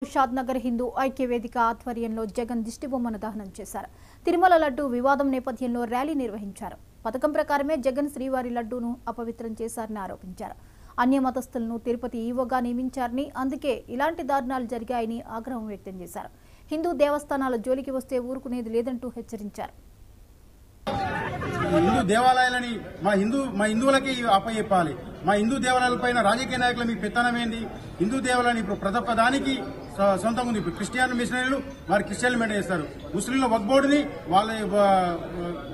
షాద్నగర్ హిందూ ఐక్య వేదిక ఆధ్వర్యంలో జగన్ దిష్టిబొమ్మను దహనం చేశారు. తిరుమల లడ్డు వివాదం నేపథ్యంలో ర్యాలీ నిర్వహించారు. పథకం ప్రకారమే జగన్ శ్రీవారి లడ్డూను అపవిత్రం చేశారని ఆరోపించారు. అన్య మతస్థులను తిరుపతి ఈవోగా నియమించారని, అందుకే ఇలాంటి దారుణాలు జరిగాయని ఆగ్రహం వ్యక్తం చేశారు. హిందూ దేవస్థానాల జోలికి వస్తే ఊరుకునేది లేదంటూ హెచ్చరించారు. హిందూ దేవాలయాలని మా హిందువులకి అప్పచెప్పాలి. మా హిందూ దేవాలయాలపైన రాజకీయ నాయకుల మీ పెత్తనం ఏంది? హిందూ దేవాలయాన్ని ఇప్పుడు ప్రతి ఒక్క దానికి సొంతంగా ఉంది. ఇప్పుడు క్రిస్టియన్ మిషనరీలు వారి క్రిస్టియన్లు మెయింటైన్ చేస్తారు. ముస్లింల వక్ఫ్ బోర్డుని వాళ్ళు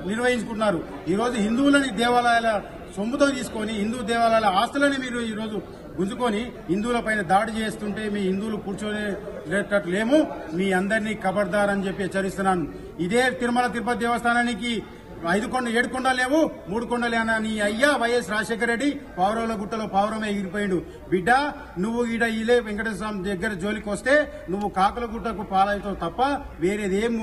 నిర్వహించుకుంటున్నారు. ఈరోజు హిందువులని దేవాలయాల సొమ్ముతో తీసుకొని హిందూ దేవాలయాల ఆస్తులని మీరు ఈరోజు గుంజుకొని హిందువుల పైన దాడి చేస్తుంటే మీ హిందువులు కూర్చొనేటట్లు లేము. మీ అందరినీ ఖబర్దార్ అని చెప్పి హెచ్చరిస్తున్నాను. ఇదే తిరుమల తిరుపతి దేవస్థానానికి 5 కొండ 7 కొండలు లేవు, 3 కొండలే అన్న నీ అయ్యా వైఎస్ రాజశేఖర రెడ్డి పావురవుల గుట్టలో పావురమే ఎగిరిపోయిండు. బిడ్డ నువ్వు ఇలే వెంకటేశ్వర స్వామి దగ్గర జోలికి వస్తే నువ్వు కాకుల గుట్టకు పాలవుతావు తప్ప వేరేదేం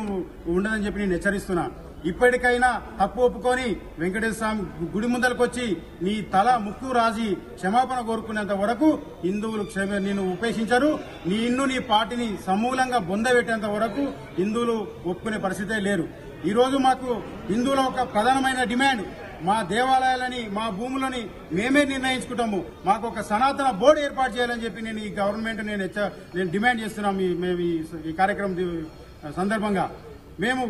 ఉండదని చెప్పి నేను హెచ్చరిస్తున్నా. ఇప్పటికైనా తప్పు ఒప్పుకొని వెంకటేశ్వర స్వామి గుడి ముందరకు వచ్చి నీ తల ముక్కు రాజీ క్షమాపణ కోరుకునేంత వరకు హిందువులు నిన్ను ఉపేక్షించరు. నీ పార్టీని సమూలంగా బొందబెట్టేంత వరకు హిందువులు ఒప్పుకునే పరిస్థితే లేరు. ఈ రోజు మాకు హిందువుల ఒక ప్రధానమైన డిమాండ్, మా దేవాలయాలని మా భూములని మేమే నిర్ణయించుకుంటాము. మాకు ఒక సనాతన బోర్డు ఏర్పాటు చేయాలని చెప్పి నేను ఈ గవర్నమెంట్ నేను డిమాండ్ చేస్తున్నాం. మేము ఈ కార్యక్రమం సందర్భంగా మేము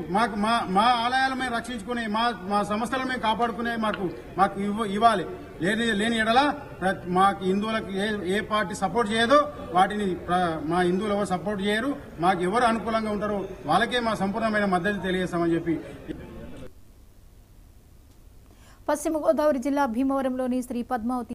మా ఆలయాలు మేము రక్షించుకునే మా సంస్థలను మేము కాపాడుకునే మాకు ఇవ్వాలి. లేని ఎడల మాకు హిందువులకు ఏ పార్టీ సపోర్ట్ చేయదో వాటిని మా హిందువులు ఎవరు సపోర్ట్ చేయరు. మాకు ఎవరు అనుకూలంగా ఉంటారో వాళ్ళకే మా సంపూర్ణమైన మద్దతు తెలియజేస్తామని చెప్పి. పశ్చిమ గోదావరి జిల్లా భీమవరంలోని శ్రీ పద్మావతి